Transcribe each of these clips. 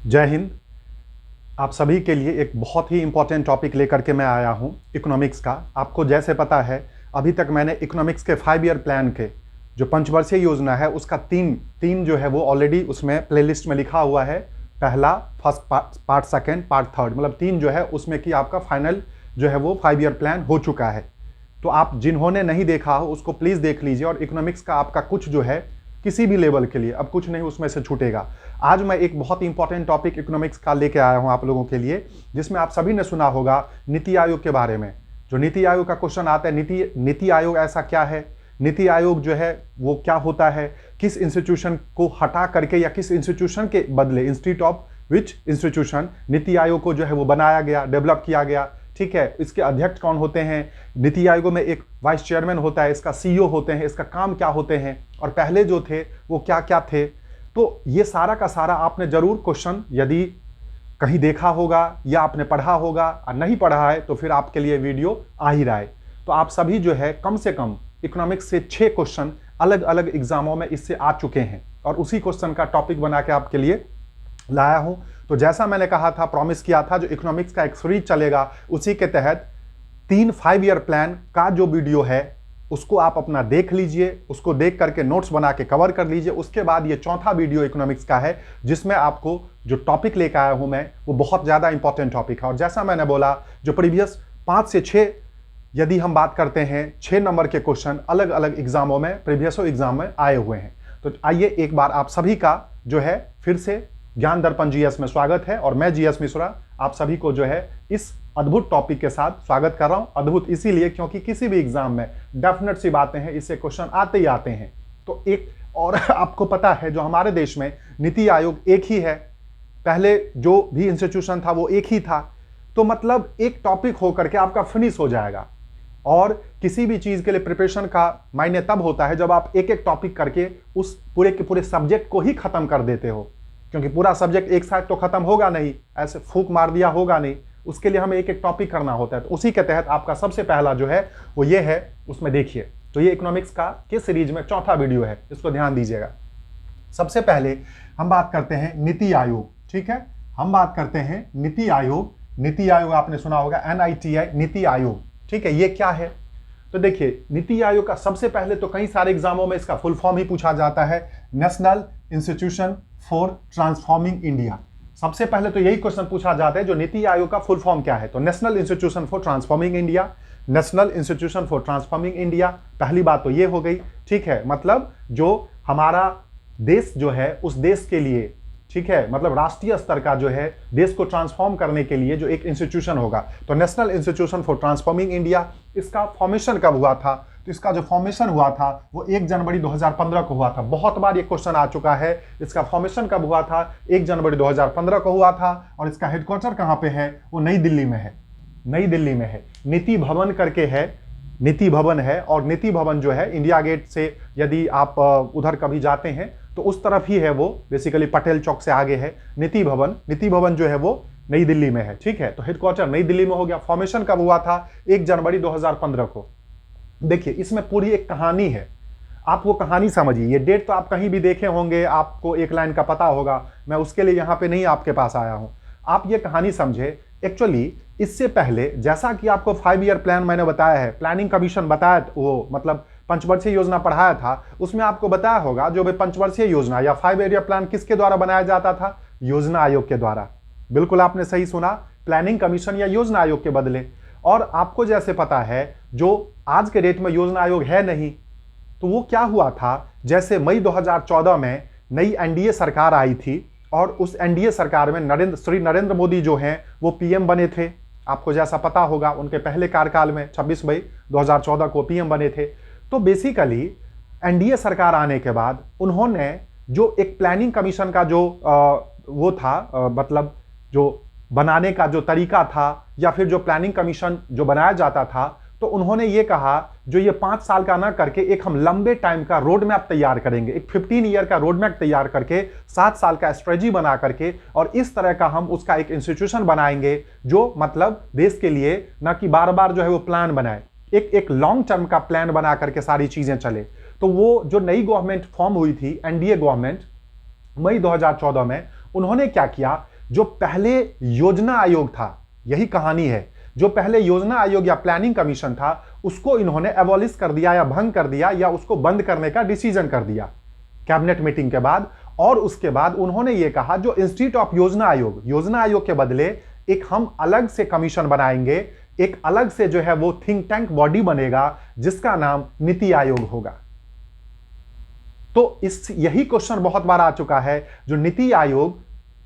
जय हिंद। आप सभी के लिए एक बहुत ही इंपॉर्टेंट टॉपिक लेकर के मैं आया हूं, इकोनॉमिक्स का। आपको जैसे पता है, अभी तक मैंने इकोनॉमिक्स के 5 ईयर प्लान के जो पंचवर्षीय योजना है उसका तीन तीन जो है वो ऑलरेडी उसमें प्लेलिस्ट में लिखा हुआ है। पहला, first part, second part, third, मतलब तीन जो है उसमें कि आपका फाइनल जो है वो 5 ईयर प्लान हो चुका है। तो आप जिन्होंने नहीं देखा हो उसको प्लीज़ देख लीजिए। और इकोनॉमिक्स का आपका कुछ जो है किसी भी लेवल के लिए अब कुछ नहीं उसमें से छूटेगा। आज मैं एक बहुत ही इंपॉर्टेंट टॉपिक इकोनॉमिक्स का लेके आया हूं आप लोगों के लिए, जिसमें आप सभी ने सुना होगा नीति आयोग के बारे में। जो नीति आयोग का क्वेश्चन आता है, नीति आयोग ऐसा क्या है, नीति आयोग जो है वो क्या होता है, किस इंस्टीट्यूशन को हटा करके या किस इंस्टीट्यूशन के बदले, institute of which institution NITI Aayog को जो है वो बनाया गया, डेवलप किया गया। ठीक है, इसके अध्यक्ष कौन होते हैं, नीति आयोग में एक वाइस चेयरमैन होता है, इसका सीईओ होते हैं, इसका काम क्या होते हैं, और पहले जो थे वो क्या क्या थे। तो ये सारा का सारा आपने जरूर क्वेश्चन यदि कहीं देखा होगा या आपने पढ़ा होगा, और नहीं पढ़ा है तो फिर आपके लिए वीडियो आ ही रहा है। तो आप सभी जो है कम से कम इकोनॉमिक्स से 6 क्वेश्चन अलग अलग एग्जामों में इससे आ चुके हैं, और उसी क्वेश्चन का टॉपिक बना के आपके लिए लाया हूं। तो जैसा मैंने कहा था, प्रॉमिस किया था, जो इकोनॉमिक्स का एक सीरीज चलेगा उसी के तहत 5 ईयर प्लान का जो वीडियो है उसको आप अपना देख लीजिए, उसको देख करके नोट्स बना के कवर कर लीजिए। उसके बाद ये चौथा वीडियो इकोनॉमिक्स का है, जिसमें आपको जो टॉपिक लेकर आया हूं मैं वो बहुत ज़्यादा इंपॉर्टेंट टॉपिक है। और जैसा मैंने बोला, जो प्रीवियस 5 से 6 यदि हम बात करते हैं, 6 नंबर के क्वेश्चन अलग अलग एग्जामों में, प्रीवियस एग्जाम में आए हुए हैं। तो आइए एक बार आप सभी का जो है फिर से ज्ञान दर्पण जीएस में स्वागत है, और मैं जीएस मिश्रा आप सभी को जो है इस अद्भुत टॉपिक के साथ स्वागत कर रहा हूं। अद्भुत इसीलिए क्योंकि किसी भी एग्जाम में डेफिनेट सी बातें हैं, इससे क्वेश्चन आते ही आते हैं। तो एक और आपको पता है, जो हमारे देश में नीति आयोग एक ही है, पहले जो भी इंस्टीट्यूशन था वो एक ही था। तो मतलब एक टॉपिक होकर के आपका फिनिश हो जाएगा। और किसी भी चीज के लिए प्रिपरेशन का मायने तब होता है जब आप एक एक टॉपिक करके उस पूरे के पूरे सब्जेक्ट को ही खत्म कर देते हो, क्योंकि पूरा सब्जेक्ट एक साथ तो खत्म होगा नहीं, ऐसे फूंक मार दिया होगा नहीं, उसके लिए हमें एक एक टॉपिक करना होता है। तो उसी के तहत आपका सबसे पहला जो है वो ये है, उसमें देखिए। तो ये इकोनॉमिक्स का के सीरीज में चौथा वीडियो है, इसको ध्यान दीजिएगा। सबसे पहले हम बात करते हैं नीति आयोग। ठीक है, हम बात करते हैं नीति आयोग। नीति आयोग आपने सुना होगा, NITI, नीति आयोग। ठीक है, ये क्या है? तो देखिए, नीति आयोग का सबसे पहले तो कई सारे एग्जामों में इसका फुल फॉर्म ही पूछा जाता है, national institution for transforming India. सबसे पहले तो यही क्वेश्चन पूछा जाता है, जो नीति आयोग का फुल फॉर्म क्या है। तो national institution for transforming India, national institution for transforming India, पहली बात तो ये हो गई। ठीक है, मतलब जो हमारा देश जो है उस देश के लिए, ठीक है, मतलब राष्ट्रीय स्तर का जो है देश को ट्रांसफॉर्म करने के लिए जो एक इंस्टीट्यूशन होगा, तो national institution for transforming India. इसका फॉर्मेशन कब हुआ था? तो इसका जो फॉर्मेशन हुआ था वो 1 जनवरी 2015 को हुआ था। बहुत बार ये क्वेश्चन आ चुका है, इसका फॉर्मेशन कब हुआ था? 1 जनवरी 2015 को हुआ था। और इसका हेडक्वार्टर कहाँ पे है? वो नई दिल्ली में है, नई दिल्ली में है। नीति भवन करके है, नीति भवन है। और नीति भवन जो है इंडिया गेट से यदि आप उधर कभी जाते हैं तो उस तरफ ही है वो, बेसिकली पटेल चौक से आगे है नीति भवन। नीति भवन जो है वो नई दिल्ली में है। ठीक है, तो हेडक्वार्टर नई दिल्ली में हो गया। फॉर्मेशन कब हुआ था? 1 जनवरी 2015 को। देखिए, इसमें पूरी एक कहानी है, आप वो कहानी समझिए। ये डेट तो आप कहीं भी देखे होंगे, आपको एक लाइन का पता होगा, मैं उसके लिए यहाँ पे नहीं आपके पास आया हूँ। आप ये कहानी समझे। एक्चुअली इससे पहले, जैसा कि आपको 5 ईयर प्लान मैंने बताया है, प्लानिंग कमीशन बताया, वो मतलब पंचवर्षीय योजना पढ़ाया था, उसमें आपको बताया होगा जो भी पंचवर्षीय योजना या 5 ईयर प्लान किसके द्वारा बनाया जाता था? योजना आयोग के द्वारा। बिल्कुल आपने सही सुना, प्लानिंग कमीशन या योजना आयोग के बदले। और आपको जैसे पता है, जो आज के डेट में योजना आयोग है नहीं, तो वो क्या हुआ था, जैसे मई 2014 में नई एनडीए सरकार आई थी, और उस एनडीए सरकार में श्री नरेंद्र मोदी जो हैं वो पीएम बने थे। आपको जैसा पता होगा, उनके पहले कार्यकाल में 26 मई 2014 को पीएम बने थे। तो बेसिकली एनडीए सरकार आने के बाद उन्होंने जो एक प्लानिंग कमीशन का जो वो था, मतलब जो बनाने का जो तरीका था, या फिर जो प्लानिंग कमीशन जो बनाया जाता था, तो उन्होंने ये कहा जो ये 5 साल का ना करके एक हम लंबे टाइम का रोड मैप तैयार करेंगे, एक 15 ईयर का रोड मैप तैयार करके 7 साल का स्ट्रेटजी बना करके, और इस तरह का हम उसका एक इंस्टीट्यूशन बनाएंगे जो मतलब देश के लिए ना कि बार बार जो है वो प्लान बनाए, एक लॉन्ग टर्म का प्लान बना करके सारी चीजें चले। तो वो जो नई गवर्नमेंट फॉर्म हुई थी, एनडीए गवर्नमेंट, मई 2014 में, उन्होंने क्या किया, जो पहले योजना आयोग था, यही कहानी है, जो पहले योजना आयोग या प्लानिंग कमीशन था उसको इन्होंने एबॉलिश कर दिया या भंग कर दिया या उसको बंद करने का डिसीजन कर दिया कैबिनेट मीटिंग के बाद। और उसके बाद उन्होंने ये कहा जो इंस्टीट्यूट ऑफ योजना आयोग के बदले एक हम अलग से कमीशन बनाएंगे, एक अलग से जो है वो थिंक टैंक बॉडी बनेगा जिसका नाम नीति आयोग होगा। तो यही क्वेश्चन बहुत बार आ चुका है, जो नीति आयोग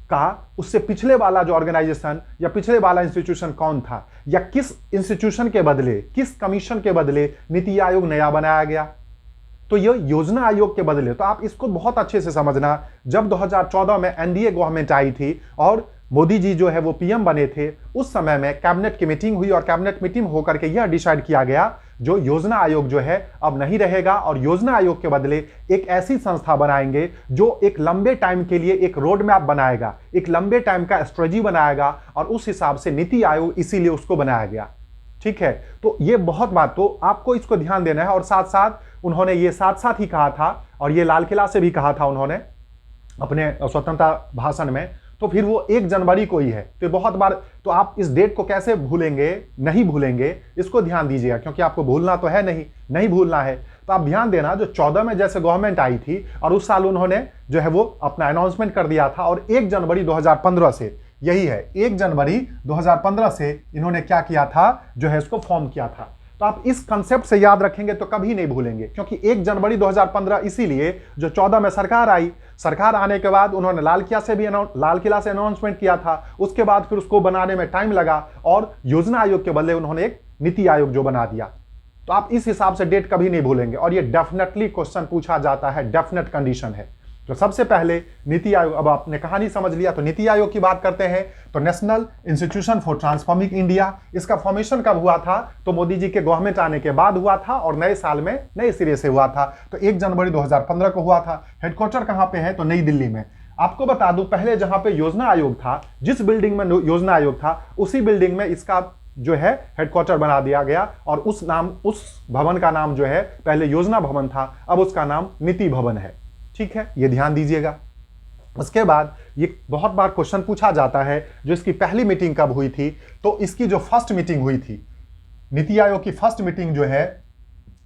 का उससे पिछले वाला जो ऑर्गेनाइजेशन या पिछले वाला इंस्टीट्यूशन कौन था, या किस इंस्टीट्यूशन के बदले, किस कमीशन के बदले नीति आयोग नया बनाया गया। तो ये योजना आयोग के बदले, तो आप इसको बहुत अच्छे से समझना। जब 2014 में एनडीए गवर्नमेंट आई थी और मोदी जी जो है वो पीएम बने थे, उस समय में कैबिनेट की मीटिंग हुई और कैबिनेट मीटिंग होकर के यह डिसाइड किया गया जो योजना आयोग जो है अब नहीं रहेगा और योजना आयोग के बदले एक ऐसी संस्था बनाएंगे जो एक लंबे टाइम के लिए एक रोड मैप बनाएगा, एक लंबे टाइम का स्ट्रेटजी बनाएगा, और उस हिसाब से नीति आयोग इसीलिए उसको बनाया गया। ठीक है, तो ये बहुत बात, तो आपको इसको ध्यान देना है। और साथ साथ उन्होंने ये साथ साथ ही कहा था, और ये लाल किला से भी कहा था उन्होंने अपने स्वतंत्रता भाषण में, तो फिर वो 1 जनवरी को ही है। तो बहुत बार, तो आप इस डेट को कैसे भूलेंगे, नहीं भूलेंगे, इसको ध्यान दीजिएगा, क्योंकि आपको भूलना तो है नहीं भूलना है। तो आप ध्यान देना, जो 14 में जैसे गवर्नमेंट आई थी और उस साल उन्होंने जो है वो अपना अनाउंसमेंट कर दिया था, और 1 जनवरी 2015 से, यही है 1 जनवरी 2015 से इन्होंने क्या किया था, जो है इसको फॉर्म किया था। तो आप इस कंसेप्ट से याद रखेंगे तो कभी नहीं भूलेंगे, क्योंकि 1 जनवरी 2015 इसीलिए जो 14 में सरकार आई, सरकार आने के बाद उन्होंने लाल किला से अनाउंसमेंट किया था, उसके बाद फिर उसको बनाने में टाइम लगा और योजना आयोग के बदले उन्होंने एक नीति आयोग जो बना दिया। तो आप इस हिसाब से डेट कभी नहीं भूलेंगे, और ये डेफिनेटली क्वेश्चन पूछा जाता है, डेफिनेट कंडीशन है। तो सबसे पहले नीति आयोग, अब आपने कहानी समझ लिया, तो नीति आयोग की बात करते हैं। तो national institution for transforming India, इसका फॉर्मेशन कब हुआ था, तो मोदी जी के गवर्नमेंट आने के बाद हुआ था और नए साल में नए सिरे से हुआ था। तो 1 जनवरी 2015 को हुआ था। हेडक्वार्टर कहां पे है, तो नई दिल्ली में। आपको बता दूं, पहले जहां पे योजना आयोग था, जिस बिल्डिंग में योजना आयोग था, उसी बिल्डिंग में इसका जो है हेडक्वार्टर बना दिया गया, और उस भवन का नाम जो है पहले योजना भवन था, अब उसका नाम नीति भवन है। ठीक है, ये ध्यान दीजिएगा। उसके बाद ये बहुत बार क्वेश्चन पूछा जाता है, जो इसकी पहली मीटिंग कब हुई थी, तो इसकी जो फर्स्ट मीटिंग हुई थी, नीति आयोग की फर्स्ट मीटिंग जो है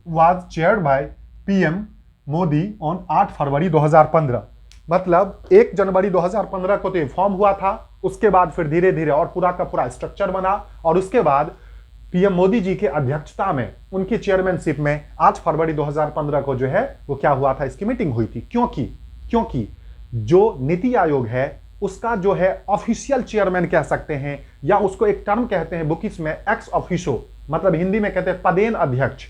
was chaired by PM Modi on 8 फरवरी 2015। मतलब 1 जनवरी 2015 को तो ये फॉर्म हुआ था, उसके बाद फिर धीरे धीरे और पूरा का पूरा स्ट्रक्चर बना, और उसके बाद पीएम मोदी जी की अध्यक्षता में, उनकी चेयरमैनशिप में 8 फरवरी 2015 को जो है वो क्या हुआ था, इसकी मीटिंग हुई थी। क्योंकि जो नीति आयोग है उसका जो है ऑफिशियल चेयरमैन कह सकते हैं, या उसको एक टर्म कहते हैं बुकिस में एक्स ऑफिसो, मतलब हिंदी में कहते हैं पदेन अध्यक्ष,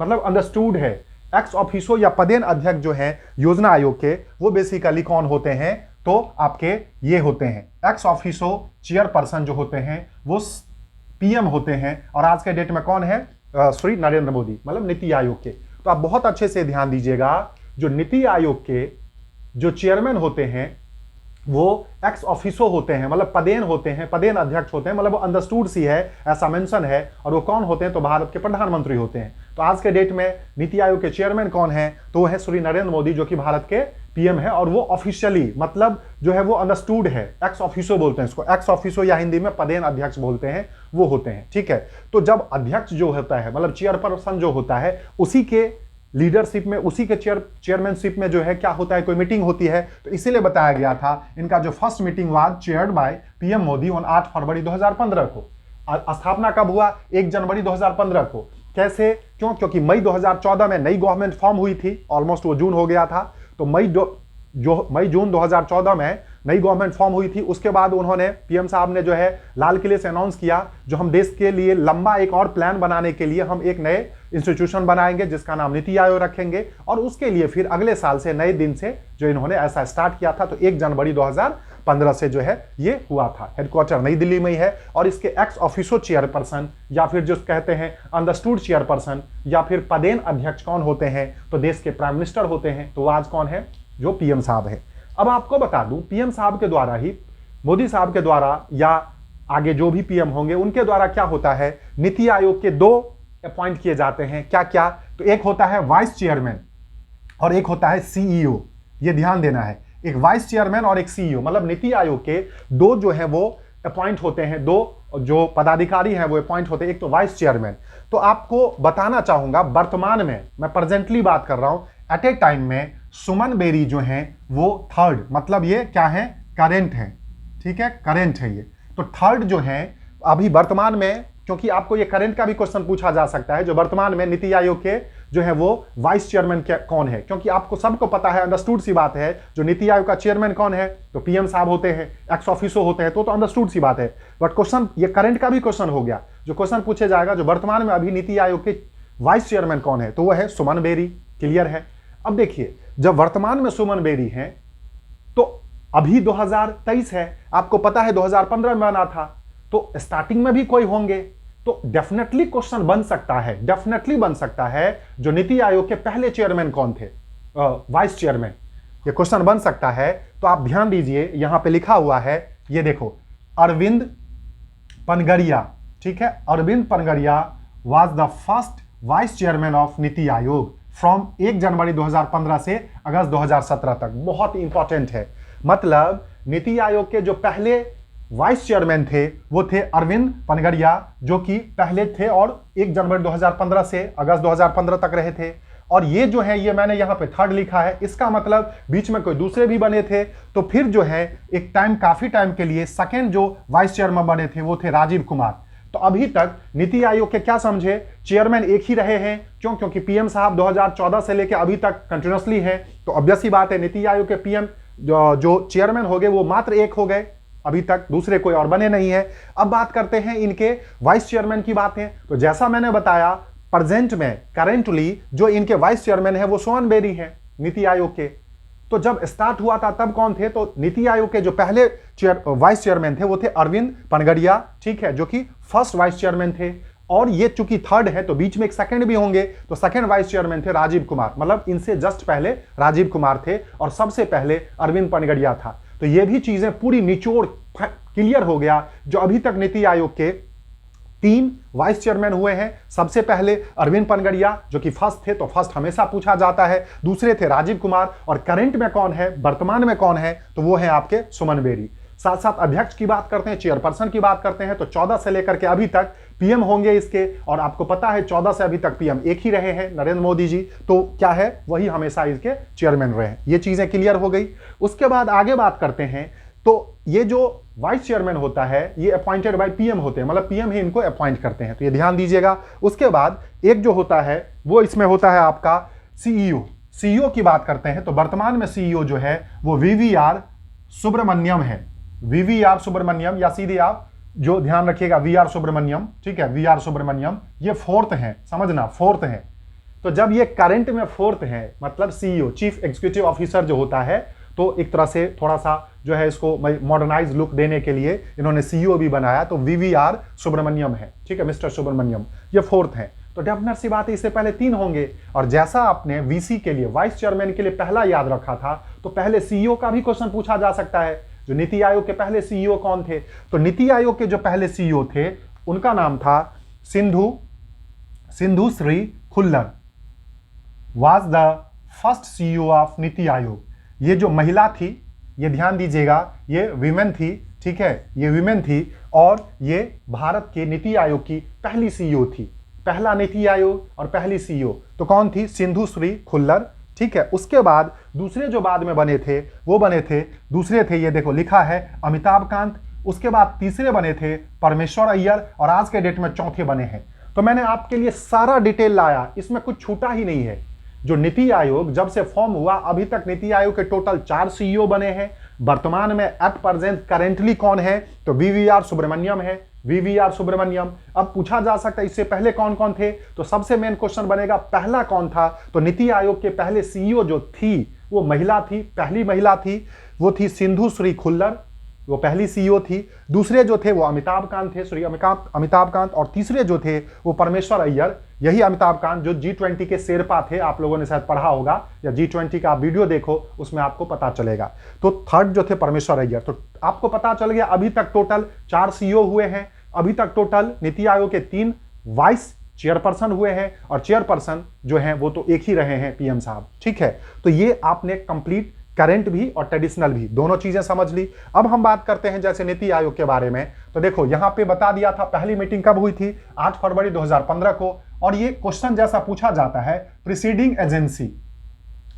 मतलब अंडरस्टूड है। एक्स ऑफिसो या पदेन अध्यक्ष जो है योजना आयोग के, वो बेसिकली कौन होते हैं, तो आपके ये होते हैं एक्स ऑफिसो चेयरपर्सन जो होते हैं वो पीएम होते हैं, और आज के डेट में कौन है, श्री नरेंद्र मोदी, मतलब नीति आयोग के। तो आप बहुत अच्छे से ध्यान दीजिएगा, जो नीति आयोग के जो चेयरमैन होते हैं वो एक्स ऑफिसो होते हैं, मतलब पदेन होते हैं, पदेन अध्यक्ष होते हैं, मतलब वो अंडरस्टूड सी है, ऐसा मेंशन है। और वो कौन होते हैं, तो भारत के प्रधानमंत्री होते हैं। तो आज के डेट में नीति आयोग के चेयरमैन कौन है, तो वो है श्री नरेंद्र मोदी, जो कि भारत के पीएम है, और वो ऑफिशियली मतलब जो है वो अंडरस्टूड है, एक्स ऑफिसो बोलते हैं इसको, एक्स ऑफिसो या हिंदी में पदेन अध्यक्ष बोलते हैं, वो होते हैं। ठीक है, तो जब अध्यक्ष जो होता है, मतलब चेयरपर्सन जो होता है, उसी के लीडरशिप में, उसी के चेयरमैनशिप में जो है क्या होता है, कोई मीटिंग होती है। तो इसीलिए बताया गया था, इनका जो first meeting was chaired by PM Modi on 8 फरवरी 2015 को। स्थापना कब हुआ, 1 जनवरी 2015 को। कैसे, क्योंकि मई 2014 में नई गवर्नमेंट फॉर्म हुई थी, ऑलमोस्ट वो जून हो गया था। तो मई जून 2014 में नई गवर्नमेंट फॉर्म हुई थी। उसके बाद उन्होंने, पीएम साहब ने जो है लाल किले से अनाउंस किया, जो हम देश के लिए लंबा एक और प्लान बनाने के लिए हम एक नए इंस्टीट्यूशन बनाएंगे जिसका नाम नीति आयोग रखेंगे, और उसके लिए फिर अगले साल से, नए दिन से जो इन्होंने ऐसा स्टार्ट किया था। तो 1 जनवरी 2015 से जो है ये हुआ था। हेडक्वार्टर नई दिल्ली में ही है, और इसके एक्स ऑफिसो चेयरपर्सन, या फिर जो कहते हैं अंडरस्टूड चेयरपर्सन, या फिर पदेन अध्यक्ष कौन होते हैं, तो देश के प्राइम मिनिस्टर होते हैं। तो आज कौन है, जो पीएम साहब है। अब आपको बता दूं, पीएम साहब के द्वारा ही, मोदी साहब के द्वारा, या आगे जो भी पीएम होंगे उनके द्वारा क्या होता है, नीति आयोग के 2 अपॉइंट किए जाते हैं। क्या क्या, तो एक होता है वाइस चेयरमैन और एक होता है सीईओ। ये ध्यान देना है, एक वाइस चेयरमैन और एक सीईओ, मतलब नीति आयोग के दो जो है वो अपॉइंट होते हैं, दो जो पदाधिकारी हैं वो अपॉइंट होते हैं, एक तो वाइस चेयरमैन। तो आपको बताना चाहूंगा वर्तमान में, मैं प्रेजेंटली बात कर रहा हूं, एट ए टाइम में सुमन बेरी जो हैं वो थर्ड, मतलब ये क्या है, करेंट है, ठीक है, करेंट है ये। तो थर्ड जो है अभी वर्तमान में, क्योंकि आपको ये करंट का भी क्वेश्चन पूछा जा सकता है, जो वर्तमान में नीति आयोग के जो है वो वाइस चेयरमैन कौन है, क्योंकि आपको सबको पता है, अंडरस्टूड सी बात है, जो नीति आयोग का चेयरमैन कौन है, तो पीएम साहब होते हैं, एक्स ऑफिसो होते हैं, तो अंडरस्टूड सी बात है। बट क्वेश्चन ये करंट का भी क्वेश्चन हो गया, जो क्वेश्चन पूछे जाएगा जो वर्तमान में अभी नीति आयोग के वाइस चेयरमैन कौन है, तो वह है सुमन बेरी। क्लियर है। अब देखिए, जब वर्तमान में सुमन बेरी है तो अभी 2023 है, आपको पता है 2015 में बना था, तो स्टार्टिंग में भी कोई होंगे, तो डेफिनेटली क्वेश्चन बन सकता है, डेफिनेटली बन सकता है जो नीति आयोग के पहले चेयरमैन कौन थे, वाइस चेयरमैन, ये क्वेश्चन बन सकता है। तो आप ध्यान दीजिए, यहां पे लिखा हुआ है, ये देखो, अरविंद पनगरिया, ठीक है, Arvind Panagariya was the first vice chairman of NITI Aayog from 1 जनवरी 2015 से अगस्त 2017 तक। बहुत इंपॉर्टेंट है, मतलब नीति आयोग के जो पहले वाइस चेयरमैन थे वो थे अरविंद पनगरिया, जो कि पहले थे और 1 जनवरी 2015 से अगस्त 2015 तक रहे थे। और ये जो है, ये मैंने यहां पे थर्ड लिखा है, इसका मतलब बीच में कोई दूसरे भी बने थे। तो फिर जो है एक टाइम, काफी टाइम के लिए सेकेंड जो वाइस चेयरमैन बने थे वो थे राजीव कुमार। तो अभी तक नीति आयोग के क्या समझे, चेयरमैन एक ही रहे हैं, क्यों, क्योंकि पीएम साहब 2014 से लेकर अभी तक कंटिन्यूअसली है। तो ऑब्वियस ही बात है, नीति आयोग के पीएम जो चेयरमैन हो गए वो मात्र एक हो गए, अभी तक दूसरे कोई और बने नहीं है। अब बात करते हैं इनके वाइस चेयरमैन की बात है। तो जैसा मैंने बताया, प्रेजेंट में करेंटली जो इनके वाइस चेयरमैन है वो सुमन बेरी है नीति आयोग के। तो जब स्टार्ट हुआ था तब कौन थे, तो नीति आयोग के जो पहले वाइस चेयरमैन थे वो थे अरविंद पनगरिया, ठीक है, जो कि फर्स्ट वाइस चेयरमैन थे। और ये चूंकि थर्ड है तो बीच में एक सेकंड भी होंगे, तो सेकंड वाइस चेयरमैन थे राजीव कुमार, मतलब इनसे जस्ट पहले राजीव कुमार थे और सबसे पहले अरविंद पनगरिया था। तो ये भी चीजें पूरी निचोड़ क्लियर हो गया। जो अभी तक नीति आयोग के 3 वाइस चेयरमैन हुए हैं, सबसे पहले अरविंद पनगरिया जो कि फर्स्ट थे, तो फर्स्ट हमेशा पूछा जाता है, दूसरे थे राजीव कुमार, और करंट में कौन है, वर्तमान में कौन है, तो वो है आपके सुमन बेरी। साथ साथ अध्यक्ष की बात करते हैं, चेयरपर्सन की बात करते हैं, तो 14 से लेकर के अभी तक पीएम होंगे इसके, और आपको पता है 14 से अभी तक पीएम एक ही रहे हैं, नरेंद्र मोदी जी, तो क्या है, वही हमेशा इसके चेयरमैन रहे हैं। ये चीजें क्लियर हो गई। उसके बाद आगे बात करते हैं, तो ये जो वाइस चेयरमैन होता है ये अपॉइंटेड बाय पीएम होते हैं, मतलब पीएम ही इनको अपॉइंट करते हैं, तो ये ध्यान दीजिएगा। उसके बाद एक जो होता है वो इसमें होता है आपका सीईओ। सीईओ की बात करते हैं तो वर्तमान में सीईओ जो है वो वीवीआर सुब्रमण्यम है, वीवीआर सुब्रमण्यम, या सीधे आप जो ध्यान रखिएगा वीआर सुब्रमण्यम, ठीक है, वीआर सुब्रमण्यम, ये फोर्थ है, समझना फोर्थ है। तो जब ये करंट में फोर्थ है, मतलब सीईओ चीफ एग्जीक्यूटिव ऑफिसर जो होता है, तो एक तरह से थोड़ा सा जो है इसको मॉडर्नाइज लुक देने के लिए इन्होंने सीईओ भी बनाया, तो वीवीआर सुब्रमण्यम है, ठीक है, मिस्टर सुब्रमण्यम, ये फोर्थ है। तो डेफिनेट सी बात है, इससे पहले 3 होंगे। और जैसा आपने वीसी के लिए, वाइस चेयरमैन के लिए पहला याद रखा था, तो पहले सीईओ का भी क्वेश्चन पूछा जा सकता है, जो नीति आयोग के पहले सीईओ कौन थे। तो नीति आयोग के जो पहले सीईओ थे उनका नाम था Sindhu Shri Khullar, was the first CEO of NITI आयोग। ये जो महिला थी, ये ध्यान दीजिएगा, ये विमेन थी, ठीक है, ये विमेन थी, और ये भारत के नीति आयोग की पहली सीईओ थी, पहला नीति आयोग और पहली सीईओ। तो कौन थी, सिंधु श्री खुल्लर, ठीक है। उसके बाद दूसरे जो बाद में बने थे वो बने थे, दूसरे थे, ये देखो लिखा है अमिताभ कांत। उसके बाद तीसरे बने थे परमेश्वर अय्यर, और आज के डेट में चौथे बने हैं। तो मैंने आपके लिए सारा डिटेल लाया, इसमें कुछ छूटा ही नहीं है। जो नीति आयोग जब से फॉर्म हुआ अभी तक नीति आयोग के टोटल 4 सीईओ बने हैं। वर्तमान में एट प्रेजेंट करेंटली कौन है, तो वीवीआर सुब्रमण्यम है, वीवीआर सुब्रमण्यम। अब पूछा जा सकता है इससे पहले कौन कौन थे, तो सबसे मेन क्वेश्चन बनेगा पहला कौन था। तो नीति आयोग के पहले सीईओ जो थी वो महिला थी, पहली महिला थी, वो थी सिंधु श्री खुल्लर, वो पहली सीईओ थी। दूसरे जो थे वो अमिताभ कांत थे, श्री अमिताभ कांत, और तीसरे जो थे वो परमेश्वर अय्यर, यही अमिताभ कांत जो G20 के शेरपा थे, आप लोगों ने शायद पढ़ा होगा, या G20 का आप वीडियो देखो उसमें आपको पता चलेगा। तो थर्ड जो थे परमेश्वर अय्यर। तो आपको पता चल गया अभी तक टोटल 4 सीईओ हुए हैं, अभी तक टोटल नीति आयोग के 3 वाइस चेयरपर्सन हुए हैं, और चेयरपर्सन जो हैं वो तो एक ही रहे हैं, पीएम साहब, ठीक है। तो ये आपने कंप्लीट करंट भी और ट्रेडिशनल भी, दोनों चीजें समझ ली। अब हम बात करते हैं जैसे नीति आयोग के बारे में। तो देखो यहां पे बता दिया था पहली मीटिंग कब हुई थी, 8 फरवरी 2015 को। और ये क्वेश्चन जैसा पूछा जाता है, प्रीसीडिंग एजेंसी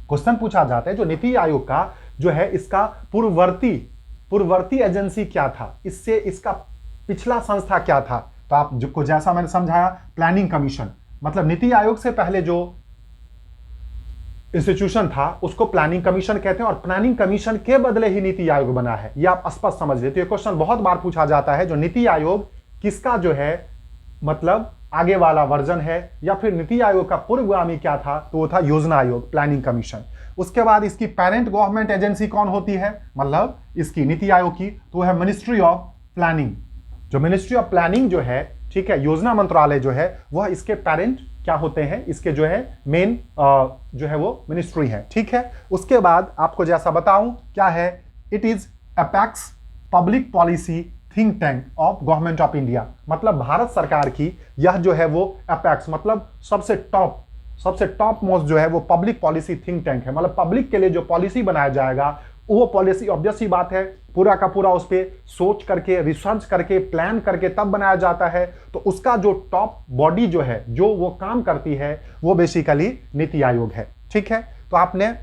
क्वेश्चन पूछा जाता है, जो नीति आयोग का जो है इसका पूर्ववर्ती एजेंसी क्या था, इससे इसका पिछला संस्था क्या था। तो आप जो जैसा मैंने समझाया, प्लानिंग कमीशन, मतलब नीति आयोग से पहले जो इंस्टीट्यूशन था उसको प्लानिंग कमीशन कहते हैं, और प्लानिंग कमीशन के बदले ही नीति आयोग बना है। ये आप स्पष्ट समझ लेते हो। ये क्वेश्चन बहुत बार पूछा जाता है, जो नीति आयोग किसका जो है मतलब आगे वाला वर्जन है, या फिर नीति आयोग का पूर्वगामी क्या था, तो वो था योजना आयोग, प्लानिंग कमीशन। उसके बाद इसकी पेरेंट गवर्नमेंट एजेंसी कौन होती है, मतलब इसकी नीति आयोग की, तो वो है मिनिस्ट्री ऑफ प्लानिंग। जो मिनिस्ट्री ऑफ प्लानिंग जो है, ठीक है, योजना मंत्रालय जो है, वह इसके पेरेंट क्या होते हैं, इसके जो है मेन जो है वो मिनिस्ट्री है, ठीक है। उसके बाद आपको जैसा बताऊं क्या है, it is apex public policy think tank of government of India, मतलब भारत सरकार की यह जो है वो अपेक्स मतलब सबसे टॉप मोस्ट जो है वो पब्लिक पॉलिसी थिंक टैंक है। मतलब पब्लिक के लिए जो पॉलिसी बनाया जाएगा, वो पॉलिसी ऑब्वियस सी बात है पूरा का पूरा उस पर सोच करके, रिसर्च करके, प्लान करके तब बनाया जाता है। तो उसका जो टॉप बॉडी जो है, जो वो काम करती है, वो बेसिकली नीति आयोग है, ठीक है। तो आपने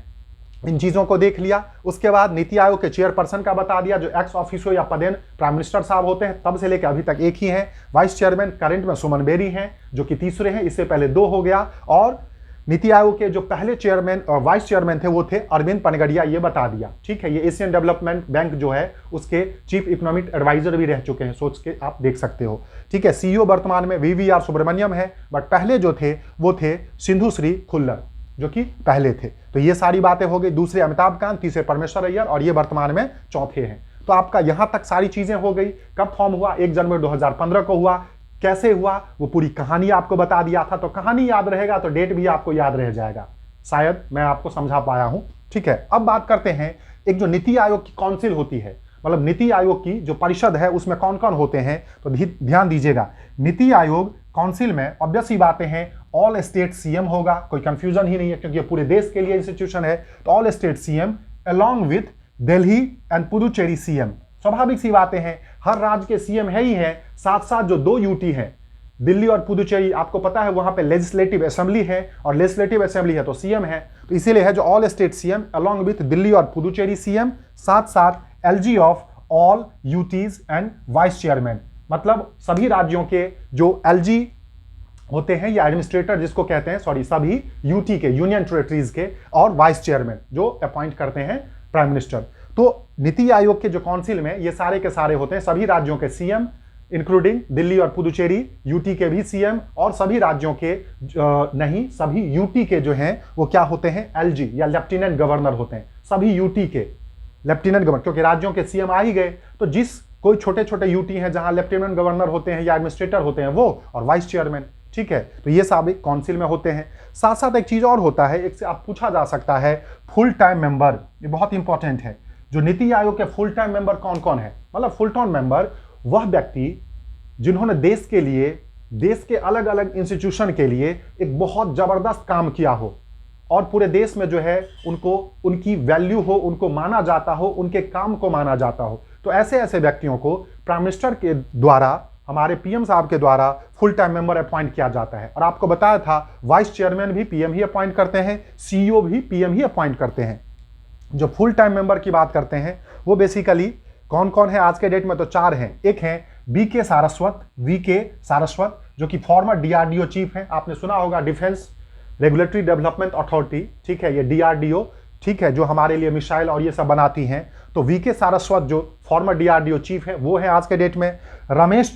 इन चीजों को देख लिया। उसके बाद नीति आयोग के चेयरपर्सन का बता दिया, जो एक्स ऑफिसो या पदेन प्राइम मिनिस्टर साहब होते हैं, तब से लेकर अभी तक एक ही है। वाइस चेयरमैन करंट में सुमन बेरी हैं, जो कि तीसरे हैं, इससे पहले 2 हो गया। और नीति आयोग के जो पहले चेयरमैन और वाइस चेयरमैन थे वो थे अरविंद पनगड़िया, ये बता दिया, ठीक है। ये एशियन डेवलपमेंट बैंक जो है उसके चीफ इकोनॉमिक एडवाइजर भी रह चुके हैं, सोच के आप देख सकते हो, ठीक है। सीईओ वर्तमान में वीवीआर सुब्रमण्यम है, बट पहले जो थे वो थे सिंधु श्री खुल्लर, जो कि पहले थे। तो ये सारी बातें हो गई। दूसरे अमिताभ कांत, तीसरे परमेश्वर अय्यर, और ये वर्तमान में चौथे हैं। तो आपका यहां तक सारी चीजें हो गई। कब फॉर्म हुआ, 1 जनवरी 2015 को हुआ। कैसे हुआ, वो पूरी कहानी आपको बता दिया था। तो कहानी याद रहेगा तो डेट भी आपको याद रह जाएगा, शायद मैं आपको समझा पाया हूं, ठीक है। अब बात करते हैं, एक जो नीति आयोग की काउंसिल होती है, मतलब नीति आयोग की जो परिषद है, उसमें कौन कौन होते हैं, तो ध्यान दीजिएगा। नीति आयोग काउंसिल में ऑब्वियस ही बातें हैं, ऑल स्टेट सीएम होगा, कोई कंफ्यूजन ही नहीं है, क्योंकि पूरे देश के लिए इंस्टीट्यूशन है। तो all state CM along with Delhi and Puducherry CM, स्वाभाविक सी बातें हैं, हर राज्य के सीएम है ही है। साथ साथ जो 2 यूटी हैं, दिल्ली और पुदुचेरी, आपको पता है वहां पे लेजिस्लेटिव असेंबली है, और लेजिस्लेटिव असेंबली है तो सीएम है, तो इसीलिए है जो all state CM along with Delhi और पुदुचेरी सीएम, साथ साथ LG of all UTs and vice chairman, मतलब सभी राज्यों के जो एलजी होते हैं या एडमिनिस्ट्रेटर जिसको कहते हैं, सॉरी, सभी यूटी के, यूनियन टेरिटरीज के, और वाइस चेयरमैन जो अपॉइंट करते हैं प्राइम मिनिस्टर। तो नीति आयोग के जो काउंसिल में ये सारे के सारे होते हैं, सभी राज्यों के सीएम इंक्लूडिंग दिल्ली और पुदुचेरी, यूटी के भी सीएम, और सभी राज्यों के नहीं, सभी यूटी के जो हैं वो क्या होते हैं, एलजी या लेफ्टिनेंट गवर्नर होते हैं, सभी यूटी के लेफ्टिनेंट गवर्नर, क्योंकि राज्यों के सीएम आ ही गए। तो जिस कोई छोटे छोटे यूटी हैं जहां लेफ्टिनेंट गवर्नर होते हैं या एडमिनिस्ट्रेटर होते हैं, वो और वाइस चेयरमैन, ठीक है। तो ये सब एक काउंसिल में होते हैं। साथ साथ एक चीज और होता है, एक से आप पूछा जा सकता है, फुल टाइम मेंबर, ये बहुत इंपॉर्टेंट है। जो नीति आयोग के फुल टाइम मेंबर कौन कौन है, मतलब फुल टाइम मेंबर वह व्यक्ति जिन्होंने देश के लिए, देश के अलग अलग इंस्टीट्यूशन के लिए एक बहुत जबरदस्त काम किया हो, और पूरे देश में जो है उनको, उनकी वैल्यू हो, उनको माना जाता हो, उनके काम को माना जाता हो। तो ऐसे ऐसे व्यक्तियों को प्राइम मिनिस्टर के द्वारा, हमारे पीएम साहब के द्वारा फुल टाइम मेंबर अपॉइंट किया जाता है। और आपको बताया था वाइस चेयरमैन भी पीएम ही अपॉइंट करते हैं, सीईओ भी पीएम ही अपॉइंट करते हैं। जो फुल टाइम मेंबर की बात करते हैं वो बेसिकली कौन कौन है आज के डेट में, तो 4 हैं। एक है वीके सारस्वत, जो कि फॉर्मर डीआरडीओ चीफ हैं, आपने सुना होगा, डिफेंस रेगुलेटरी डेवलपमेंट अथॉरिटी, ठीक है, ये डीआरडीओ, ठीक है, जो हमारे लिए मिसाइल और ये सब बनाती हैं। तो वीके सारस्वत जो फॉर्मर डीआरडीओ चीफ है वो है आज के डेट में। रमेश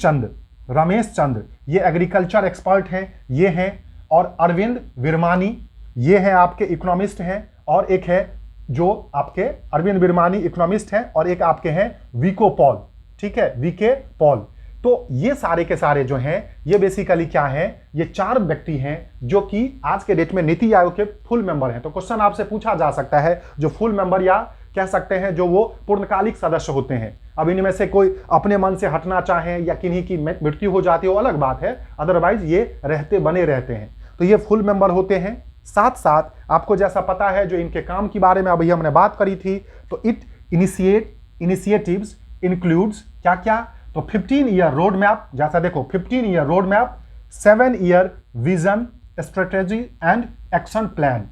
चंद्र ये एग्रीकल्चर एक्सपर्ट हैं, ये हैं। और अरविंद विरमानी, ये हैं आपके इकोनॉमिस्ट हैं। और एक है जो आपके अरविंद विरमानी इकोनॉमिस्ट हैं, और एक आपके हैं वीको पॉल, ठीक है, वीके पॉल। तो ये सारे के सारे जो हैं ये बेसिकली क्या हैं, ये 4 व्यक्ति हैं जो कि आज के डेट में नीति आयोग के फुल मेंबर हैं। तो क्वेश्चन आपसे पूछा जा सकता है, जो फुल मेंबर या कह सकते हैं जो वो पूर्णकालिक सदस्य होते हैं, अब इनमें से कोई अपने मन से हटना चाहें या किन्हीं की मृत्यु हो जाती हो अलग बात है, अदरवाइज ये बने रहते हैं। तो ये फुल मेंबर होते हैं, साथ साथ आपको जैसा पता है जो इनके काम के बारे में अभी हमने बात करी थी, तो इट इनिशिएटिव्स इंक्लूड्स क्या क्या, तो 15 ईयर रोड मैप, जैसा देखो 15 year road map, 7 year vision strategy and action plan,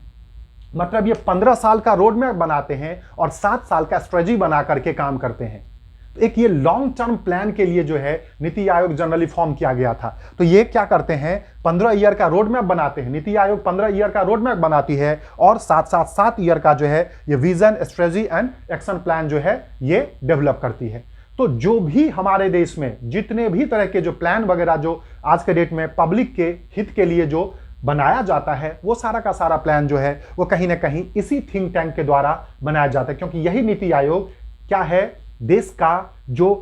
मतलब ये 15 साल का रोड मैप बनाते हैं और 7 साल का स्ट्रेटजी बना करके काम करते हैं। तो एक ये लॉन्ग टर्म प्लान के लिए जो है नीति आयोग जनरली फॉर्म किया गया था। तो ये क्या करते हैं, 15 ईयर का रोड मैप बनाते हैं, नीति आयोग 15 ईयर का रोड मैप बनाती है और साथ साथ 7 ईयर का जो है ये vision strategy and action plan जो है ये डेवलप करती है। तो जो भी हमारे देश में जितने भी तरह के जो प्लान वगैरह जो आज के डेट में पब्लिक के हित के लिए जो बनाया जाता है, वो सारा का सारा प्लान जो है वो कहीं ना कहीं इसी थिंक टैंक के द्वारा बनाया जाता है, क्योंकि यही नीति आयोग क्या है, देश का जो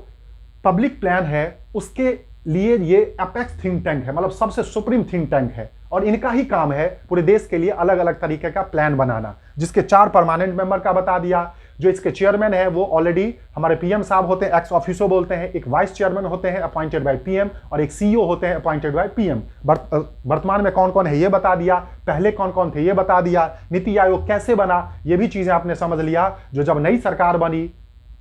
पब्लिक प्लान है उसके लिए ये अपेक्स थिंक टैंक है, मतलब सबसे सुप्रीम थिंक टैंक है और इनका ही काम है पूरे देश के लिए अलग अलग तरीके का प्लान बनाना, जिसके 4 परमानेंट मेंबर का बता दिया। जो इसके चेयरमैन है वो ऑलरेडी हमारे पीएम साहब होते हैं, एक्स ऑफिसो बोलते हैं, एक वाइस चेयरमैन होते हैं अपॉइंटेड बाय पीएम और एक सीईओ होते हैं अपॉइंटेड बाय पीएम। वर्तमान में कौन कौन है ये बता दिया, पहले कौन कौन थे ये बता दिया, नीति आयोग कैसे बना ये भी चीजें आपने समझ लिया। जो जब नई सरकार बनी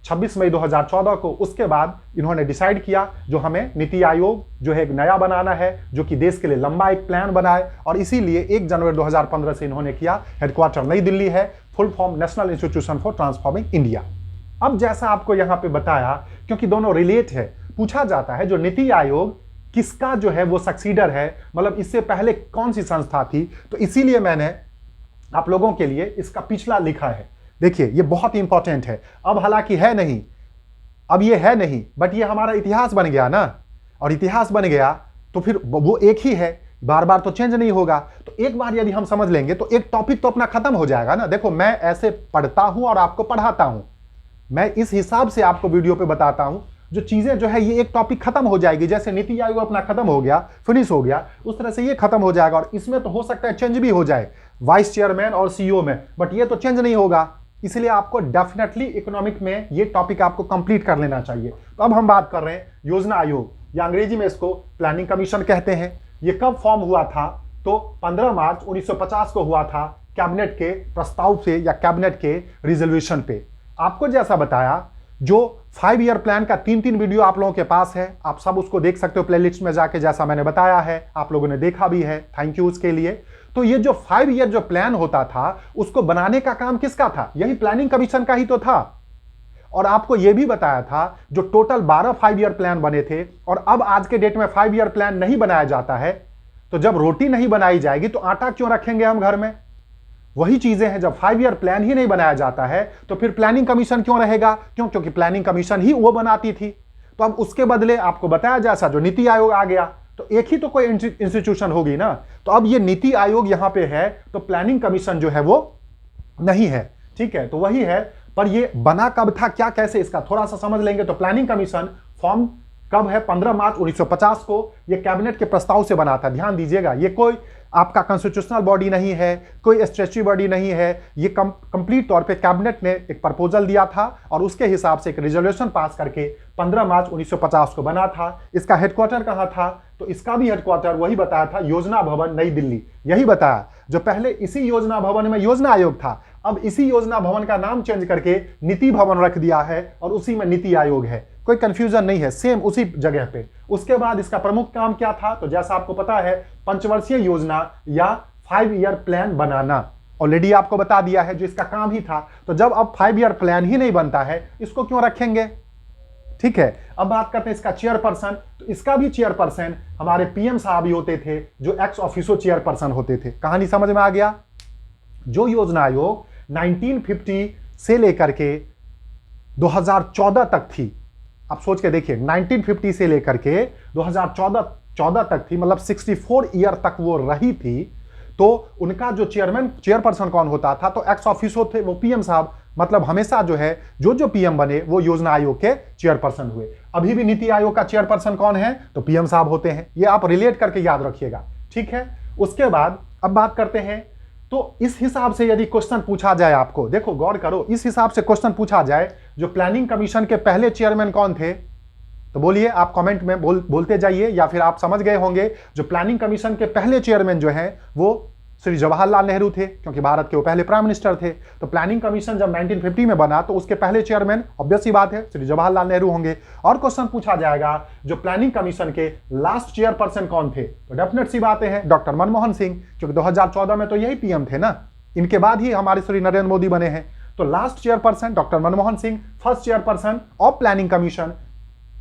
26 मई 2014 को, उसके बाद इन्होंने डिसाइड किया जो हमें नीति आयोग जो है एक नया बनाना है जो कि देश के लिए लंबा एक प्लान बनाए, और इसीलिए 1 जनवरी 2015 से इन्होंने किया। हेडक्वार्टर नई दिल्ली है, full form national institution for transforming India. अब जैसा आपको यहां पे बताया, क्योंकि दोनों रिलेट है, पूछा जाता है जो नीति आयोग किसका जो है वो सक्सीडर है, मतलब इससे पहले कौन सी संस्था थी, तो इसीलिए मैंने आप लोगों के लिए इसका पिछला लिखा है। देखिए ये बहुत ही इंपॉर्टेंट है। अब हालांकि है नहीं, अब ये है नहीं, बट ये हमारा इतिहास बन गया ना, और इतिहास बन गया तो फिर वो एक ही है, बार बार तो चेंज नहीं होगा। तो एक बार यदि हम समझ लेंगे तो एक टॉपिक तो अपना खत्म हो जाएगा ना। देखो मैं ऐसे पढ़ता हूं और आपको पढ़ाता हूं, मैं इस हिसाब से आपको वीडियो पे बताता हूं, जो चीजें जो है ये एक टॉपिक खत्म हो जाएगी। जैसे नीति आयोग अपना खत्म हो गया, फिनिश हो गया, उस तरह से ये खत्म हो जाएगा। और इसमें तो हो सकता है चेंज भी हो जाए वाइस चेयरमैन और सीईओ में, बट ये तो चेंज नहीं होगा। इसलिए आपको डेफिनेटली इकोनॉमिक में ये टॉपिक आपको कंप्लीट कर लेना चाहिए। तो अब हम बात कर रहे हैं योजना आयोग, या अंग्रेजी में इसको प्लानिंग कमीशन कहते हैं। ये कब फॉर्म हुआ था, तो 15 मार्च 1950 को हुआ था, कैबिनेट के प्रस्ताव से या कैबिनेट के रिजोल्यूशन पे। आपको जैसा बताया जो 5 ईयर प्लान का 3 वीडियो आप लोगों के पास है, आप सब उसको देख सकते हो प्लेलिस्ट में जाके, जैसा मैंने बताया है, आप लोगों ने देखा भी है, थैंक यू उसके लिए। तो ये जो 5 ईयर जो प्लान होता था उसको बनाने का काम किसका था, यही प्लानिंग कमीशन का ही तो था। और आपको यह भी बताया था जो टोटल 12 5 ईयर प्लान बने थे, और अब आज के डेट में 5 ईयर प्लान नहीं बनाया जाता है। तो जब रोटी नहीं बनाई जाएगी तो आटा क्यों रखेंगे हम घर में, वही चीजें हैं। जब 5 ईयर प्लान ही नहीं बनाया जाता है तो फिर प्लानिंग कमीशन क्यों रहेगा, क्यों, क्योंकि प्लानिंग कमीशन ही वो बनाती थी। तो अब उसके बदले आपको बताया जैसा जो नीति आयोग आ गया, तो एक ही तो कोई इंस्टीट्यूशन होगी ना। तो अब ये नीति आयोग यहां पे है, तो प्लानिंग कमीशन जो है वो नहीं है, ठीक है। तो वही है, पर ये बना कब था, क्या कैसे, इसका थोड़ा सा समझ लेंगे। तो प्लानिंग कमीशन फॉर्म कब है, 15 मार्च 1950 को, ये कैबिनेट के प्रस्ताव से बना था। ध्यान दीजिएगा, ये कोई आपका कॉन्स्टिट्यूशनल बॉडी नहीं है, कोई स्टैट्यूटरी बॉडी नहीं है, ये कंप्लीट तौर पे कैबिनेट ने एक प्रपोजल दिया था और उसके हिसाब से एक रिजोल्यूशन पास करके 15 मार्च 1950 को बना था। इसका हेडक्वार्टर कहाँ था, तो इसका भी हेडक्वार्टर वही बताया था, योजना भवन नई दिल्ली, यही बताया। जो पहले इसी योजना भवन में योजना आयोग था, अब इसी योजना भवन का नाम चेंज करके नीति भवन रख दिया है और उसी में नीति आयोग है। कोई कंफ्यूजन नहीं है, सेम उसी जगह पे। उसके बाद इसका प्रमुख काम क्या था, तो जैसा आपको पता है पंचवर्षीय योजना या 5 ईयर प्लान बनाना, ऑलरेडी आपको बता दिया है जो इसका काम ही था। तो जब अब 5 ईयर प्लान ही नहीं बनता है, इसको क्यों रखेंगे, ठीक है। अब बात करते हैं इसका चेयरपर्सन, तो इसका भी चेयरपर्सन हमारे पीएम साहब ही होते थे, जो एक्स ऑफिसो चेयरपर्सन होते थे। कहानी समझ में आ गया। जो योजना आयोग 1950 से लेकर के 2014 तक थी, आप सोच के देखिए 1950 से लेकर के 2014 तक थी, मतलब 64 ईयर तक वो रही थी। तो उनका जो चेयरपर्सन कौन होता था, तो एक्स ऑफिसो थे वो पीएम साहब, मतलब हमेशा जो है जो पीएम बने वो योजना आयोग के चेयरपर्सन हुए। अभी भी नीति आयोग का चेयरपर्सन कौन है, तो पीएम साहब होते हैं। ये आप रिलेट करके याद रखिएगा, ठीक है। उसके बाद अब बात करते हैं, तो इस हिसाब से यदि क्वेश्चन पूछा जाए, आपको देखो गौर करो, इस हिसाब से क्वेश्चन पूछा जाए जो प्लानिंग कमीशन के पहले चेयरमैन कौन थे, तो बोलिए, आप कमेंट में बोलते जाइए, या फिर आप समझ गए होंगे जो प्लानिंग कमीशन के पहले चेयरमैन जो हैं वो श्री जवाहरलाल नेहरू थे, क्योंकि भारत के वो पहले प्राइम मिनिस्टर थे। तो प्लानिंग कमीशन जब 1950 में बना तो उसके पहले चेयरमैन ऑब्वियस सी बात है श्री जवाहरलाल नेहरू होंगे। और क्वेश्चन पूछा जाएगा जो प्लानिंग कमीशन के लास्ट चेयरपर्सन कौन थे, तो डेफिनेट सी बातें हैं डॉक्टर मनमोहन सिंह, क्योंकि 2014 में तो यही पीएम थे ना, इनके बाद ही हमारे श्री नरेंद्र मोदी बने हैं। तो last chairperson doctor Manmohan Singh, first chairperson of planning commission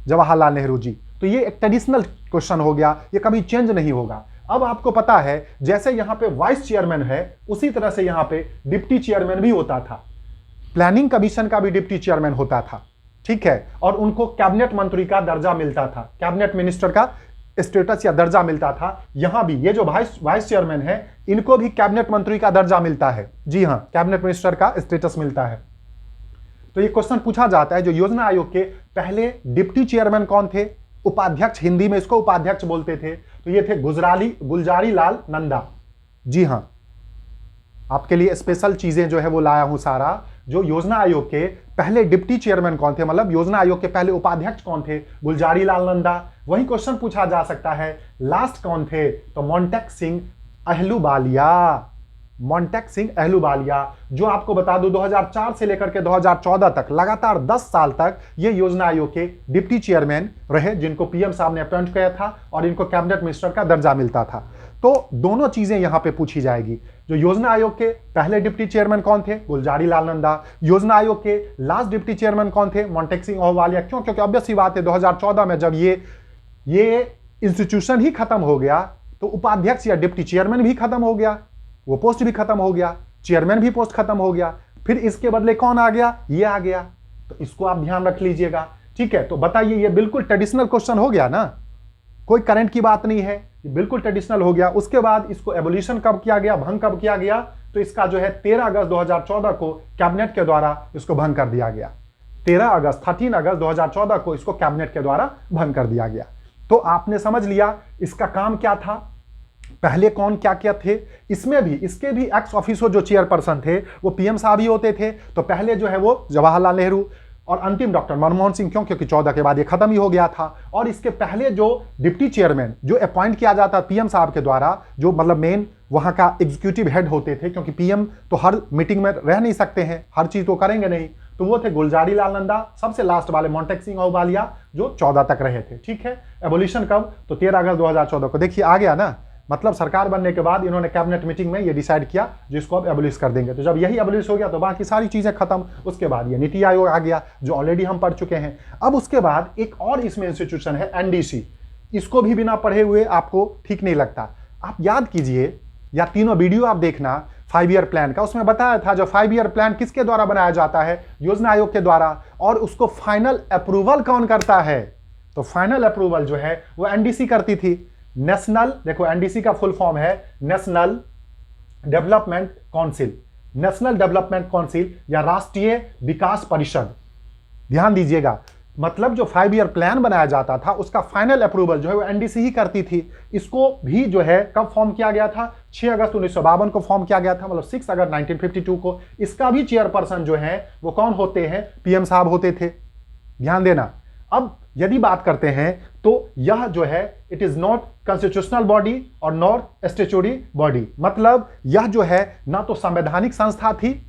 Jawaharlal Nehru ji. तो ये एक ट्रेडिशनल क्वेश्चन हो गया, ये कभी चेंज नहीं होगा। अब आपको पता है जैसे यहां पे वाइस चेयरमैन है उसी तरह से यहां पे डिप्टी चेयरमैन भी होता था, प्लानिंग कमीशन का भी डिप्टी चेयरमैन होता था, ठीक है। और उनको कैबिनेट मंत्री का दर्जा मिलता था, कैबिनेट मिनिस्टर का स्टेटस या दर्जा मिलता था। यहां भी ये जो वाइस चेयरमैन है इनको भी कैबिनेट मंत्री का दर्जा मिलता है, जी हां, कैबिनेट मिनिस्टर का स्टेटस मिलता है। तो ये क्वेश्चन पूछा जाता है जो योजना आयोग के पहले डिप्टी चेयरमैन कौन थे, उपाध्यक्ष, हिंदी में इसको उपाध्यक्ष बोलते थे, तो ये थे गुलजारी लाल नंदा। जी हां, आपके लिए स्पेशल चीजें जो है वो लाया हूं सारा। जो योजना आयोग के पहले डिप्टी चेयरमैन कौन थे, मतलब योजना आयोग के पहले उपाध्यक्ष कौन थे, गुलजारी लाल नंदा। वही क्वेश्चन पूछा जा सकता है लास्ट कौन थे, तो मोंटेक सिंह अहलूवालिया, मोंटेक सिंह अहलूवालिया, जो आपको बता दूं 2004 से लेकर के 2014 तक लगातार 10 साल तक ये योजना आयोग के डिप्टी चेयरमैन रहे, जिनको पीएम साहब ने अपॉइंट किया था और इनको कैबिनेट मिनिस्टर का दर्जा मिलता था। तो दोनों चीजें यहां पे पूछी जाएगी। जो योजना आयोग के पहले डिप्टी चेयरमैन कौन थे, गुलजारी लाल नंदा। योजना आयोग के लास्ट डिप्टी चेयरमैन कौन थे, मोंटेक सिंह अहलूवालिया। क्यों? क्योंकि ऑब्वियस सी बात है 2014 में जब ये इंस्टीट्यूशन ही खत्म हो गया तो उपाध्यक्ष या डिप्टी चेयरमैन भी खत्म हो गया, वो पोस्ट भी खत्म हो गया, चेयरमैन भी पोस्ट खत्म हो गया, फिर इसके बदले कौन आ गया, ये आ गया। तो इसको आप ध्यान रख लीजिएगा, ठीक है। तो बताइए ये बिल्कुल ट्रेडिशनल क्वेश्चन हो गया ना, कोई करंट की बात नहीं है, ये बिल्कुल ट्रेडिशनल हो गया। उसके बाद इसको एबोलिशन कब किया गया, भंग कब किया गया, तो इसका जो है 13 अगस्त 2014 को कैबिनेट के द्वारा इसको भंग कर दिया गया। 13 अगस्त 2014 को इसको कैबिनेट के द्वारा भंग कर दिया गया। तो आपने समझ लिया इसका काम क्या था, पहले कौन क्या क्या थे। इसमें भी इसके भी एक्स ऑफिसो जो चेयरपर्सन थे वो पीएम साहब ही होते थे। तो पहले जो है वो जवाहरलाल नेहरू और अंतिम डॉक्टर मनमोहन सिंह, क्योंकि 14 के बाद ये खत्म ही हो गया था। और इसके पहले जो डिप्टी चेयरमैन जो अपॉइंट किया जाता पीएम साहब के द्वारा, जो मतलब मेन वहां का एग्जीक्यूटिव हेड होते थे, क्योंकि पीएम तो हर मीटिंग में रह नहीं सकते हैं, हर चीज तो करेंगे नहीं, तो वो थे गुलजारी लाल नंदा। सबसे लास्ट वाले मोंटेक सिंह अहलूवालिया जो 14 तक रहे थे, ठीक है। एबोलिशन कब, तो 13 अगस्त 2014 को। देखिए आ गया ना, मतलब सरकार बनने के बाद इन्होंने कैबिनेट मीटिंग में ये डिसाइड किया जिसको अब एबोलिश कर देंगे। तो जब यही एबोलिश हो गया तो बाकी सारी चीजें खत्म। उसके बाद ये नीति आयोग आ गया जो ऑलरेडी हम पढ़ चुके हैं। अब उसके बाद एक और इसमें इंस्टीट्यूशन है एनडीसी, इसको भी बिना पढ़े हुए आपको ठीक नहीं लगता। आप याद कीजिए या तीनों वीडियो आप देखना 5 ईयर प्लान का, उसमें बताया था जो 5 ईयर प्लान किसके द्वारा बनाया जाता है, योजना आयोग के द्वारा। और उसको फाइनल अप्रूवल कौन करता है, तो फाइनल अप्रूवल जो है वो एनडीसी करती थी। नेशनल, देखो एनडीसी का फुल फॉर्म है national development council, national development council या राष्ट्रीय विकास परिषद। ध्यान दीजिएगा, मतलब जो 5 ईयर प्लान बनाया जाता था उसका फाइनल अप्रूवल जो है वो एनडीसी ही करती थी। इसको भी जो है कब फॉर्म किया गया था, 6 अगस्त 1952 को फॉर्म किया गया था, मतलब 6 अगस्त 1952 को। इसका भी चेयरपर्सन जो है वो कौन होते हैं, पीएम साहब होते थे। ध्यान देना। अब यदि बात करते हैं तो यह जो है it is not constitutional body और नॉट स्टैट्यूटरी बॉडी, मतलब यह जो है ना तो संवैधानिक संस्था थी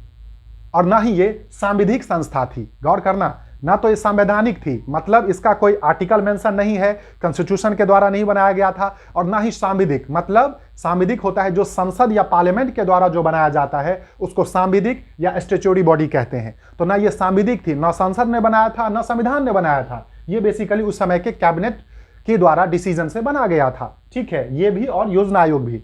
और ना ही ये सांविधिक संस्था थी। गौर करना, ना तो ये संवैधानिक थी, मतलब इसका कोई आर्टिकल मेंशन नहीं है, कॉन्स्टिट्यूशन के द्वारा नहीं बनाया गया था, और ना ही सांविधिक, मतलब सांविधिक होता है जो संसद या पार्लियामेंट के द्वारा जो बनाया जाता है उसको सांविधिक या स्टैट्यूटरी बॉडी कहते हैं। तो ना ये सांविधिक थी, ना संसद ने बनाया था, ना संविधान ने बनाया था, ये बेसिकली उस समय के कैबिनेट के द्वारा डिसीजन से बना गया था, ठीक है। ये भी और योजना आयोग भी।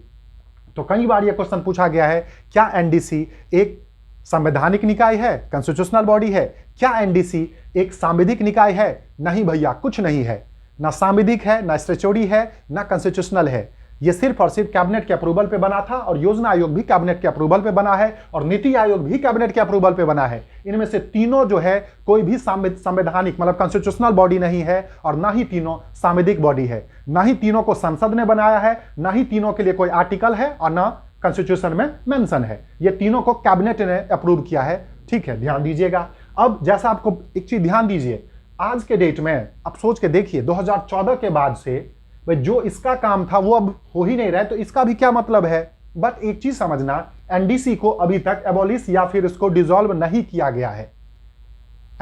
तो कई बार ये क्वेश्चन पूछा गया है, क्या एनडीसी एक संवैधानिक निकाय है, कॉन्स्टिट्यूशनल बॉडी है? क्या एनडीसी एक सांविधिक निकाय है? नहीं भैया, कुछ नहीं है, ना सांविधिक है, ना स्टैट्यूटरी है, ना कॉन्स्टिट्यूशनल है। ये सिर्फ और सिर्फ कैबिनेट के अप्रूवल पे बना था, और योजना आयोग भी कैबिनेट के अप्रूवल पे बना है, और नीति आयोग भी कैबिनेट के अप्रूवल पे बना है। इनमें से तीनों जो है कोई भी संवैधानिक मतलब कॉन्स्टिट्यूशनल बॉडी नहीं है, और ना ही तीनों सांविधिक बॉडी है। ना ही तीनों को संसद ने बनाया है, ना ही तीनों के लिए कोई आर्टिकल है, और ना कॉन्स्टिट्यूशन में मेंशन है। ये तीनों को कैबिनेट ने अप्रूव किया है, ठीक है। ध्यान दीजिएगा। अब जैसा आपको एक चीज ध्यान दीजिए, आज के डेट में आप सोच के देखिए 2014 के बाद से भाई जो इसका काम था वो अब हो ही नहीं रहा है, तो इसका भी क्या मतलब है? बट एक चीज समझना, एनडीसी को अभी तक एबॉलिश या फिर इसको डिसॉल्व नहीं किया गया है।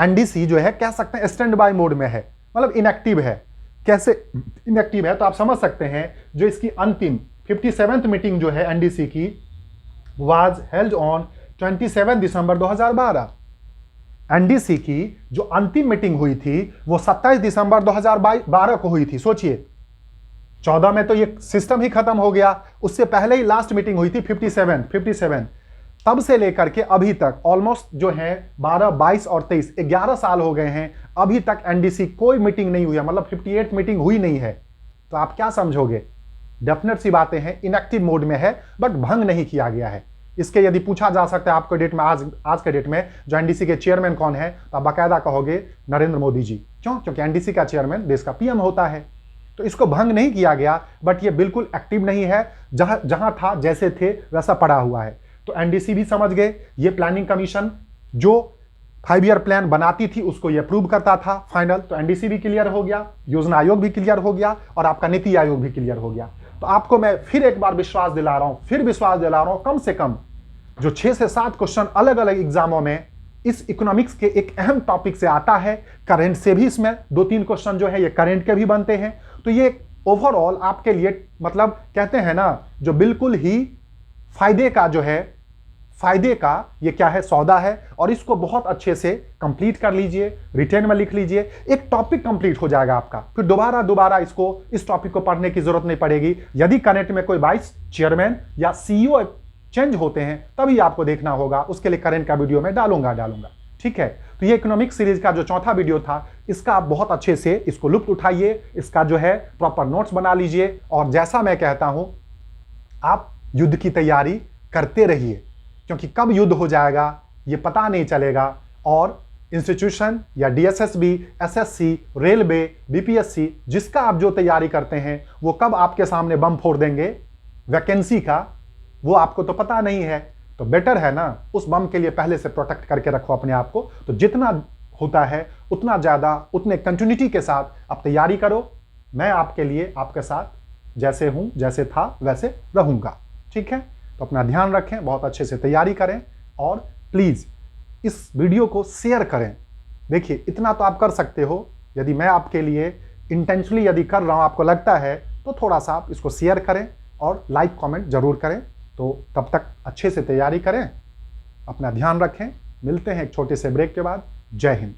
एनडीसी जो है कह सकते हैं स्टैंड बाय मोड में है, मतलब इनएक्टिव है। कैसे इनएक्टिव है तो आप समझ सकते हैं, जो इसकी अंतिम 57th मीटिंग जो है एनडीसी की was held on 27 December 2012। NDC की जो अंतिम मीटिंग हुई थी वो 27 दिसंबर 2012 को हुई थी। सोचिए 14 में तो ये सिस्टम ही खत्म हो गया, उससे पहले ही लास्ट मीटिंग हुई थी 57। तब से लेकर के अभी तक ऑलमोस्ट जो है 12, 22 और 23 11 साल हो गए हैं, अभी तक एनडीसी कोई मीटिंग नहीं हुई है, मतलब 58 मीटिंग हुई नहीं है। तो आप क्या समझोगे? डेफिनेट सी बातें हैं, इनएक्टिव मोड में है, बट भंग नहीं किया गया है। इसके यदि पूछा जा सकता है आपको डेट में, आज के डेट में जो एनडीसी के चेयरमैन कौन है, तो आप बाकायदा कहोगे नरेंद्र मोदी जी। क्यों? क्योंकि एनडीसी का चेयरमैन देश का पीएम होता है। तो इसको भंग नहीं किया गया, बट ये बिल्कुल एक्टिव नहीं है, जहां था जैसे थे वैसा पड़ा हुआ है। तो एनडीसी भी समझ गए, ये प्लानिंग कमीशन जो 5 ईयर प्लान बनाती थी उसको ये अप्रूव करता था फाइनल। तो एनडीसी भी क्लियर हो गया, योजना आयोग भी क्लियर हो गया, और आपका नीति आयोग भी क्लियर हो गया। तो आपको मैं फिर एक बार विश्वास दिला रहा हूं, कम से कम जो 6 से 7 क्वेश्चन अलग अलग एग्जामों में इस इकोनॉमिक्स के एक अहम टॉपिक से आता है। करंट से भी इसमें 2-3 क्वेश्चन जो है ये करंट के भी बनते हैं। तो ये ओवरऑल आपके लिए, मतलब कहते हैं ना, जो बिल्कुल ही फायदे का जो है, फायदे का ये क्या है, सौदा है। और इसको बहुत अच्छे से कंप्लीट कर लीजिए, रिटेन में लिख लीजिए, एक टॉपिक कंप्लीट हो जाएगा आपका। फिर दोबारा इस टॉपिक को पढ़ने की जरूरत नहीं पड़ेगी। यदि करंट में कोई वाइस चेयरमैन या सीईओ चेंज होते हैं तभी आपको देखना होगा, उसके लिए करंट का वीडियो में डालूंगा। ठीक है, तो ये इकोनॉमिक सीरीज का जो चौथा वीडियो था, इसका आप बहुत अच्छे से इसको लुत्फ उठाइए, इसका जो है प्रॉपर नोट्स बना लीजिए। और जैसा मैं कहता हूं, आप युद्ध की तैयारी करते रहिए, क्योंकि कब युद्ध हो जाएगा ये पता नहीं चलेगा। और इंस्टीट्यूशन या डीएसएसबी, एसएससी, रेलवे, बीपीएससी, जिसका आप जो तैयारी करते हैं, वो कब आपके सामने बम फोड़ देंगे वैकेंसी का, वो आपको तो पता नहीं है। तो बेटर है ना, उस बम के लिए पहले से प्रोटेक्ट करके रखो अपने आप को। तो जितना होता है उतना ज्यादा, उतने कंटिन्यूटी के साथ आप तैयारी करो। मैं आपके लिए, आपके साथ जैसे हूं, जैसे था वैसे रहूंगा। ठीक है, तो अपना ध्यान रखें, बहुत अच्छे से तैयारी करें, और प्लीज इस वीडियो को शेयर करें। देखिए इतना तो आप कर सकते हो, यदि मैं आपके लिए इंटेंशनली यदि कर रहा हूं, आपको लगता है, तो थोड़ा सा आप इसको शेयर करें और लाइक कमेंट जरूर करें। तो तब तक अच्छे से तैयारी करें, अपना ध्यान रखें। मिलते हैं एक छोटे से ब्रेक के बाद। जय हिंद।